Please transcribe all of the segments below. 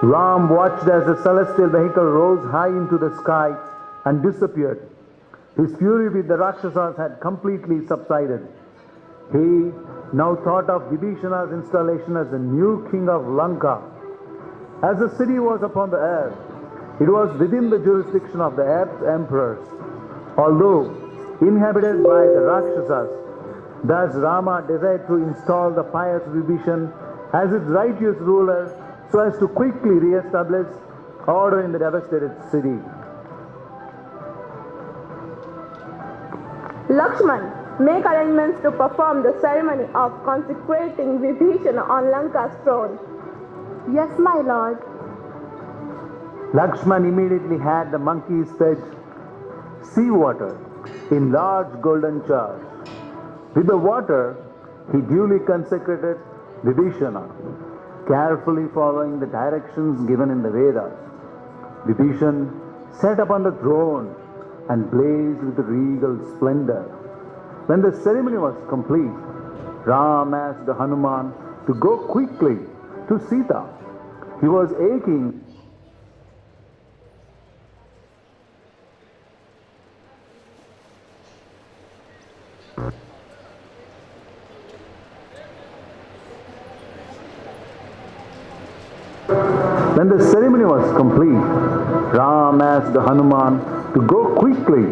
Ram watched as the celestial vehicle rose high into the sky and disappeared. His fury with the Rakshasas had completely subsided. He now thought of Vibhishana's installation as the new king of Lanka. As the city was upon the earth, it was within the jurisdiction of the earth's emperors. Although inhabited by the Rakshasas, thus Rama desired to install the pious Vibhishan as its righteous ruler so as to quickly re-establish order in the devastated city. Lakshman, make arrangements to perform the ceremony of consecrating Vibhishana on Lanka's throne. Yes, my lord. Lakshman immediately had the monkeys fetch seawater in large golden jars. With the water, he duly consecrated Vibhishana, carefully following the directions given in the Vedas. Vibhishan sat upon the throne and blazed with regal splendor. When the ceremony was complete, Ram asked Hanuman to go quickly to Sita. He was aching. When the ceremony was complete, Ram asked Hanuman to go quickly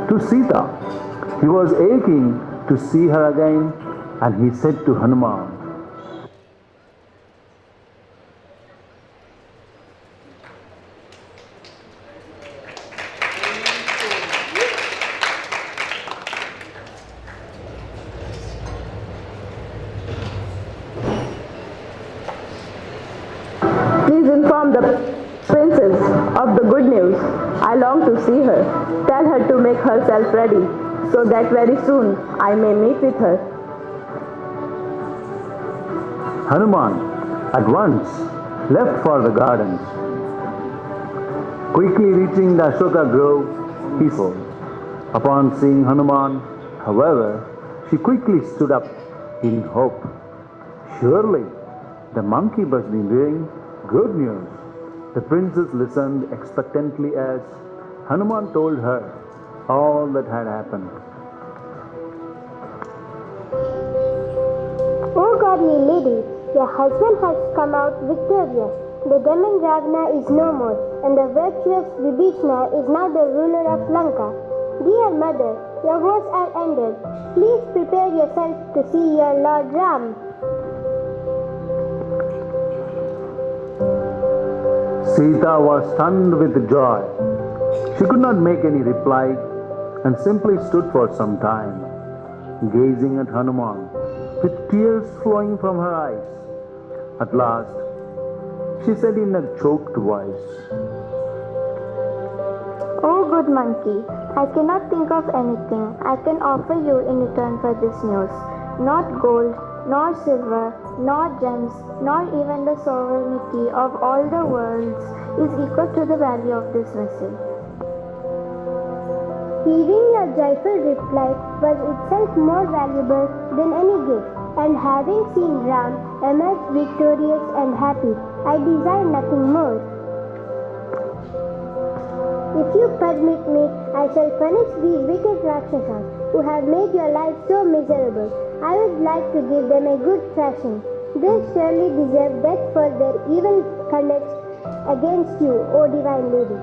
to Sita. He was aching to see her again, and he said to Hanuman, Please inform the princess of the good news. I long to see her. Tell her to make herself ready, so that very soon I may meet with her. Hanuman at once left for the gardens. Quickly reaching the Ashoka grove, he saw. Upon seeing Hanuman, however, she quickly stood up in hope. Surely the monkey must be bearing good news. The princess listened expectantly as Hanuman told her all that had happened. O godly lady, your husband has come out victorious. The demon Ravana is no more, and the virtuous Vibhishana is now the ruler of Lanka. Dear mother, your woes are ended. Please prepare yourself to see your Lord Ram. Sita was stunned with joy. She could not make any reply and simply stood for some time, gazing at Hanuman with tears flowing from her eyes. At last, she said in a choked voice, Oh good monkey, I cannot think of anything I can offer you in return for this news. Not gold, nor silver, nor gems, nor even the sovereignty of all the worlds is equal to the value of this vessel. Hearing your joyful reply was itself more valuable than any gift, and having seen Ram emerge victorious and happy, I desire nothing more. If you permit me, I shall punish these wicked Rakshasas who have made your life so miserable. I would like to give them a good thrashing. They surely deserve death for their evil conduct against you, O divine lady.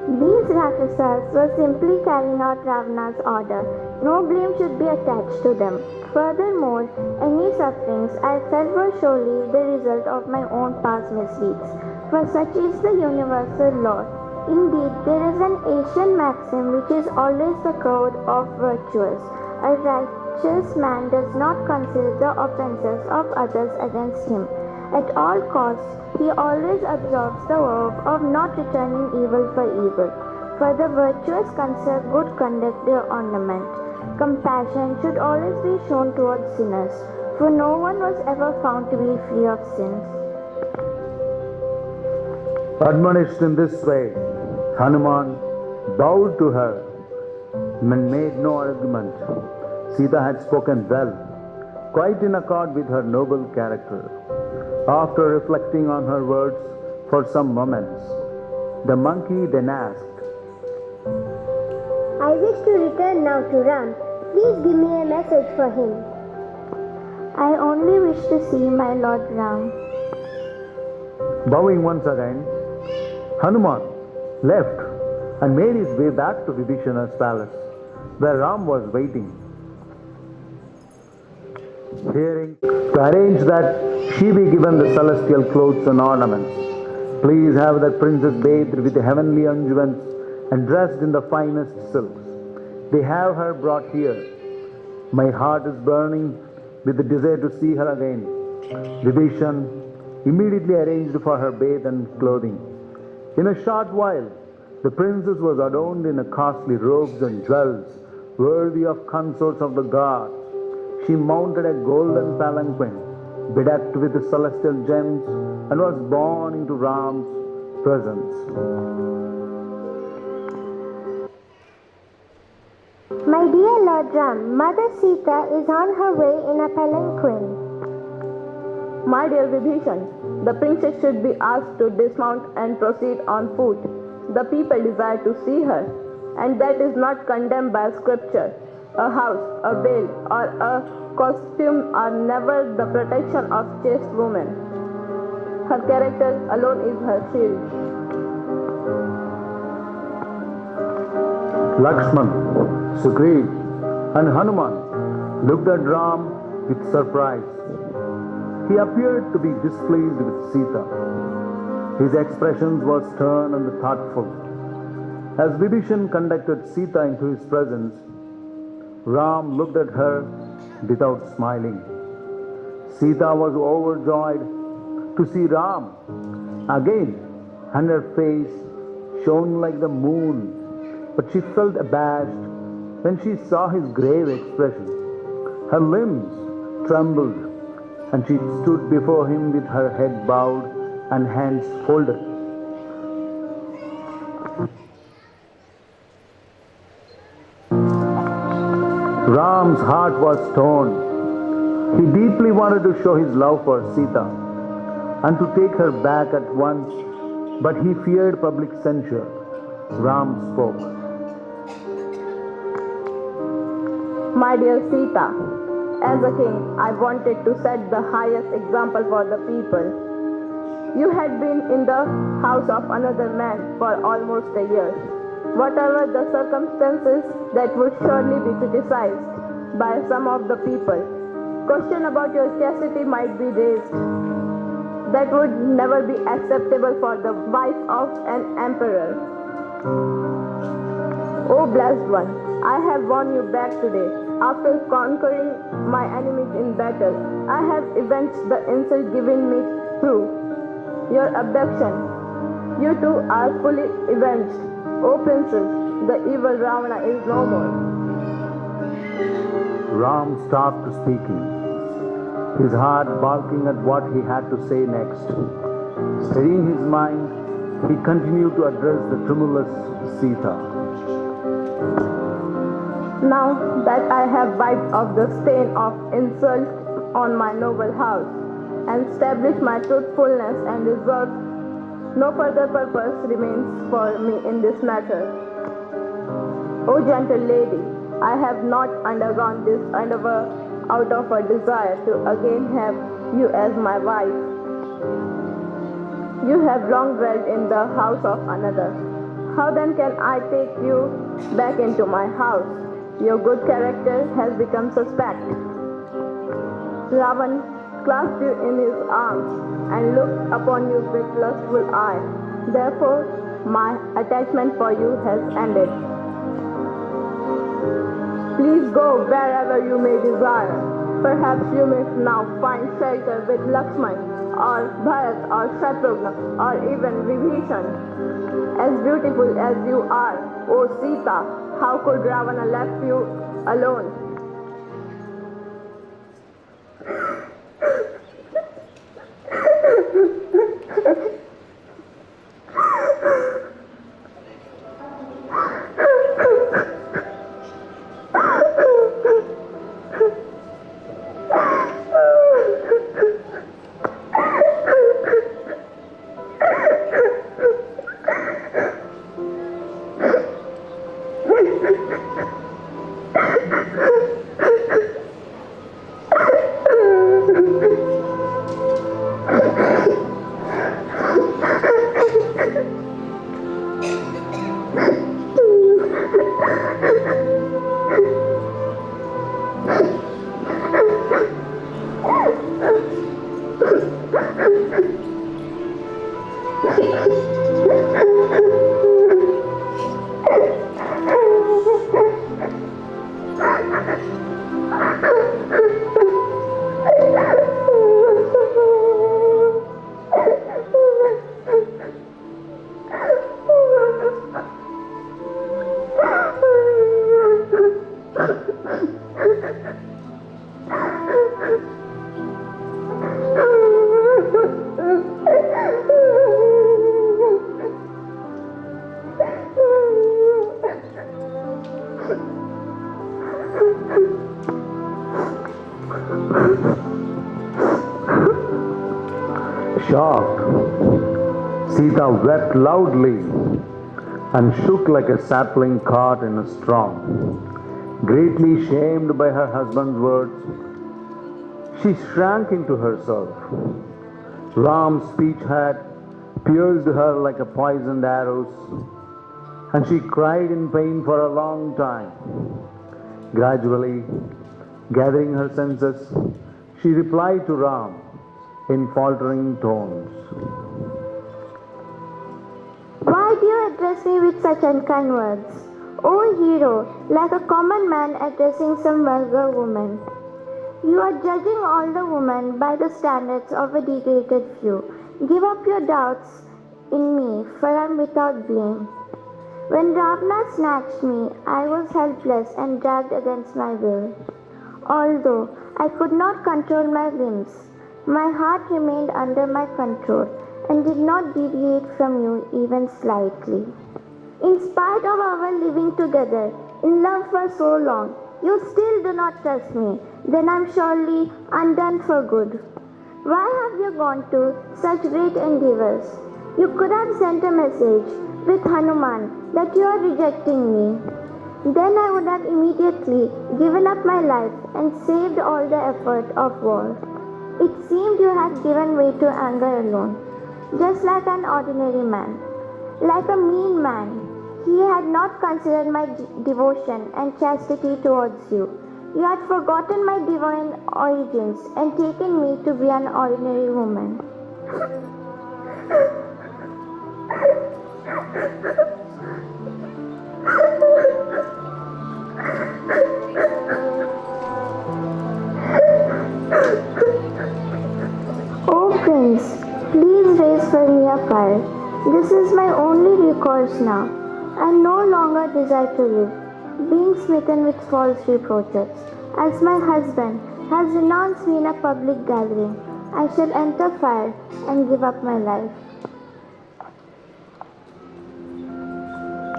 These Rakshasas were simply carrying out Ravana's order. No blame should be attached to them. Furthermore, any sufferings I felt were surely the result of my own past misdeeds, for such is the universal law. Indeed, there is an ancient maxim which is always the code of virtuous. A righteous man does not consider the offenses of others against him. At all costs, he always observes the vow of not returning evil for evil. For the virtuous consider good conduct their ornament. Compassion should always be shown towards sinners, for no one was ever found to be free of sins. admonished in this way, Hanuman bowed to her and made no argument. Sita had spoken well, quite in accord with her noble character. After reflecting on her words, for some moments. The monkey then asked, I wish to return now to Ram. Please give me a message for him. I only wish to see my Lord Ram. Bowing once again, Hanuman left and made his way back to Vibhishana's palace, where Ram was waiting. Hearing to arrange that she be given the celestial clothes and ornaments. Please have that princess bathed with the heavenly unguents and dressed in the finest silks. They have her brought here. My heart is burning with the desire to see her again. Vibhishan immediately arranged for her bath and clothing. In a short while, the princess was adorned in costly robes and jewels, worthy of consorts of the gods. She mounted a golden palanquin, bedecked with celestial gems, and was borne into Ram's presence. My dear Lord Ram, Mother Sita is on her way in a palanquin. My dear Vibhishan, the princess should be asked to dismount and proceed on foot. The people desire to see her, and that is not condemned by scripture. A house, a veil, or a costume are never the protection of chaste woman. Her character alone is her shield. Lakshman, Sugriv, and Hanuman looked at Ram with surprise. He appeared to be displeased with Sita. His expression was stern and thoughtful. As Vibhishan conducted Sita into his presence, Ram looked at her without smiling. Sita was overjoyed to see Ram again, and her face shone like the moon, but she felt abashed when she saw his grave expression. Her limbs trembled, and she stood before him with her head bowed and hands folded. Ram's heart was torn. He deeply wanted to show his love for Sita and to take her back at once, but he feared public censure. Ram spoke. My dear Sita, as a king, I wanted to set the highest example for the people. You had been in the house of another man for almost a year. Whatever the circumstances, that would surely be criticized by some of the people. Question about your chastity might be raised. That would never be acceptable for the wife of an emperor. O blessed one, I have won you back today. After conquering my enemies in battle, I have avenged the insult given me through your abduction. You too are fully avenged. O princess, the evil Ravana is no more. Ram stopped speaking, his heart balking at what he had to say next. Steadying his mind, he continued to address the tremulous Sita. Now that I have wiped off the stain of insult on my noble house and established my truthfulness and resolve, no further purpose remains for me in this matter. O gentle lady, I have not undergone this endeavor out of a desire to again have you as my wife. You have long dwelt in the house of another. How then can I take you back into my house? Your good character has become suspect. Ravan clasped you in his arms and looked upon you with lustful eye. Therefore, my attachment for you has ended. Please go wherever you may desire. Perhaps you may now find shelter with Lakshman, or Bharat, or Shatrugna, or even Vibhishan. As beautiful as you are, O Sita, how could Ravana left you alone? Sita wept loudly and shook like a sapling caught in a storm. Greatly shamed by her husband's words, she shrank into herself. Ram's speech had pierced her like a poisoned arrows, and she cried in pain for a long time. Gradually, gathering her senses, she replied to Ram in faltering tones. Why do you address me with such unkind words? O hero, like a common man addressing some vulgar woman. You are judging all the women by the standards of a degraded few. Give up your doubts in me, for I am without blame. When Ravana snatched me, I was helpless and dragged against my will. Although I could not control my limbs, my heart remained under my control and did not deviate from you even slightly. In spite of our living together in love for so long, you still do not trust me, then I am surely undone for good. Why have you gone to such great endeavors? You could have sent a message with Hanuman that you are rejecting me. Then I would have immediately given up my life and saved all the effort of war. It seemed you had given way to anger alone, just like an ordinary man. Like a mean man, he had not considered my devotion and chastity towards you. You had forgotten my divine origins and taken me to be an ordinary woman. Oh Prince, please raise for me a fire. This is my only recourse now. I no longer desire to live, being smitten with false reproaches. As my husband has renounced me in a public gathering, I shall enter fire and give up my life.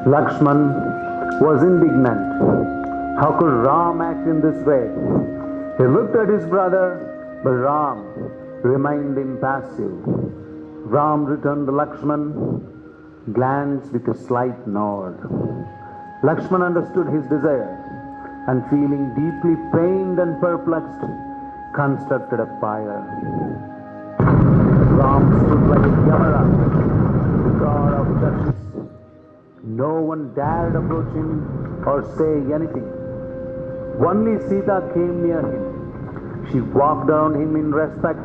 Lakshman was indignant. How could Ram act in this way? He looked at his brother, but Ram remained impassive. Ram returned to Lakshman glance with a slight nod. Lakshman understood his desire and, feeling deeply pained and perplexed, constructed a fire. Ram stood like a Yamara, the god of justice. No one dared approach him or say anything. Only Sita came near him. She walked around him in respect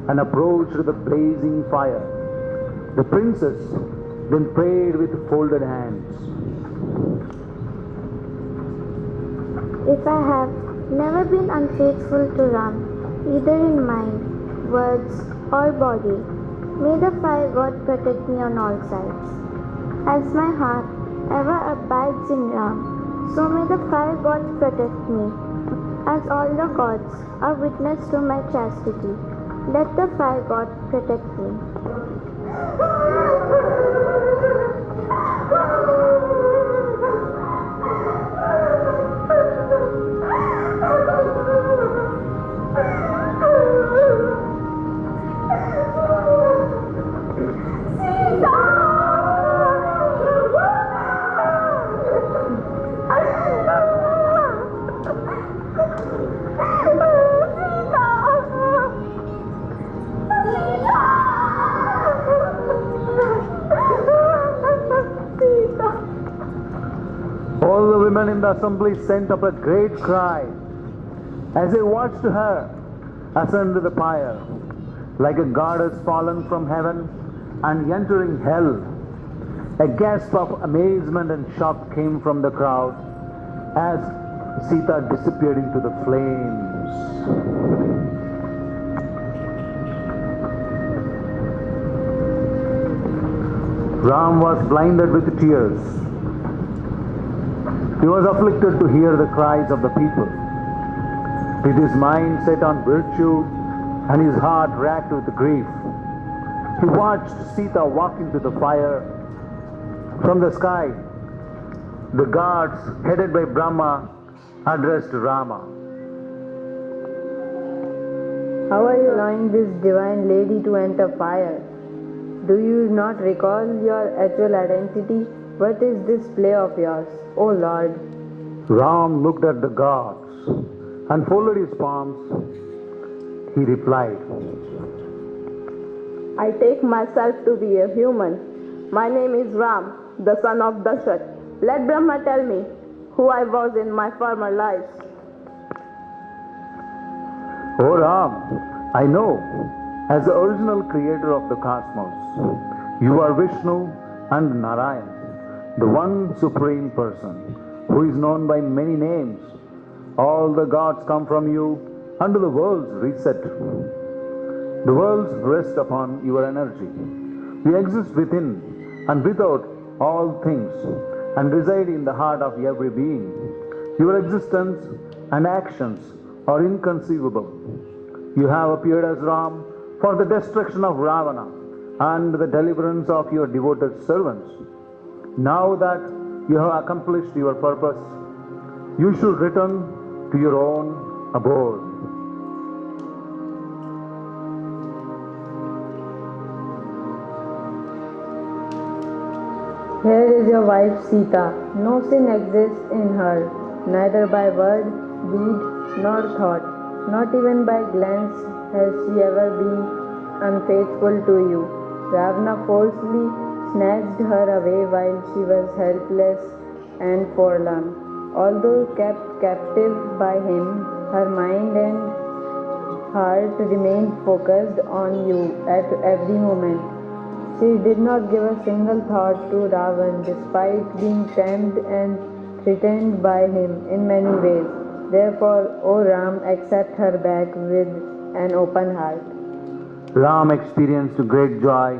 and approached the blazing fire. The princess then prayed with folded hands. If I have never been unfaithful to Ram, either in mind, words, or body, may the fire god protect me on all sides. As my heart ever abides in Ram, so may the fire god protect me. As all the gods are witness to my chastity, let the fire god protect me. All the women in the assembly sent up a great cry as they watched her ascend to the pyre, like a goddess fallen from heaven and entering hell. A gasp of amazement and shock came from the crowd as Sita disappeared into the flames. Ram was blinded with tears. He was afflicted to hear the cries of the people. With his mind set on virtue and his heart racked with grief, he watched Sita walk into the fire. From the sky, the gods, headed by Brahma, addressed Rama. How are you allowing this divine lady to enter fire? Do you not recall your actual identity? What is this play of yours, O Lord? Ram looked at the gods and folded his palms. He replied, I take myself to be a human. My name is Ram, the son of Dashath. Let Brahma tell me who I was in my former lives. O Ram, I know, as the original creator of the cosmos, you are Vishnu and Narayan, the one supreme person who is known by many names. All the gods come from you and the worlds reset. The worlds rest upon your energy. You exist within and without all things and reside in the heart of every being. Your existence and actions are inconceivable. You have appeared as Ram for the destruction of Ravana and the deliverance of your devoted servants. Now that you have accomplished your purpose, you should return to your own abode. Here is your wife Sita. No sin exists in her, neither by word, deed, nor thought. Not even by glance has she ever been unfaithful to you. Ravana forcibly snatched her away while she was helpless and forlorn. Although kept captive by him, her mind and heart remained focused on you at every moment. She did not give a single thought to Ravan despite being tempted and threatened by him in many ways. Therefore, O Ram, accept her back with an open heart. Ram experienced great joy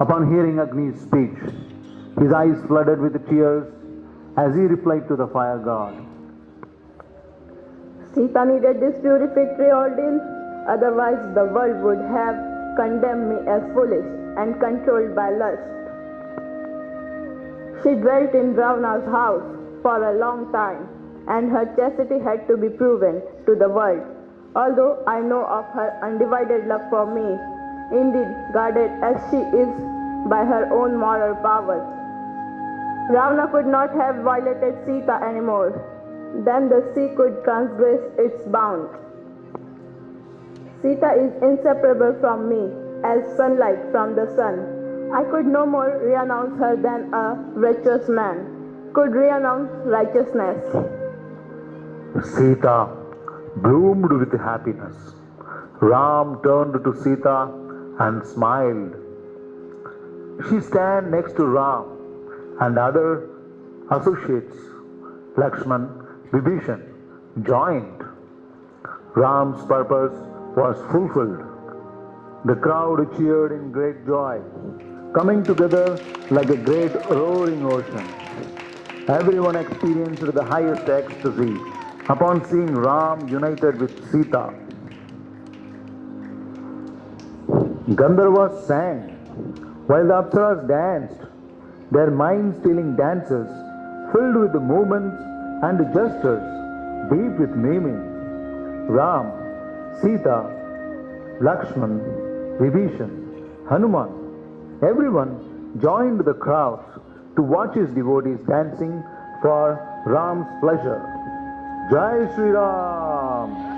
upon hearing Agni's speech. His eyes flooded with tears as he replied to the fire god. Sita needed this purificatory ordeal, otherwise the world would have condemned me as foolish and controlled by lust. She dwelt in Ravana's house for a long time, and her chastity had to be proven to the world. Although I know of her undivided love for me, indeed guarded as she is by her own moral power, Ravana could not have violated Sita anymore. Then the sea could transgress its bounds. Sita is inseparable from me, as sunlight from the sun. I could no more renounce her than a virtuous man could renounce righteousness. Sita bloomed with happiness. Ram turned to Sita and smiled. She stand next to Ram and other associates, Lakshman, Vibhishan, joined. Ram's purpose was fulfilled. The crowd cheered in great joy, coming together like a great roaring ocean. Everyone experienced the highest ecstasy upon seeing Ram united with Sita. Gandharvas sang while the Apsaras danced, their mind-stealing dances filled with the movements and gestures deep with meaning. Ram, Sita, Lakshman, Vibhishan, Hanuman, everyone joined the crowds to watch his devotees dancing for Ram's pleasure. Jai Shri Ram!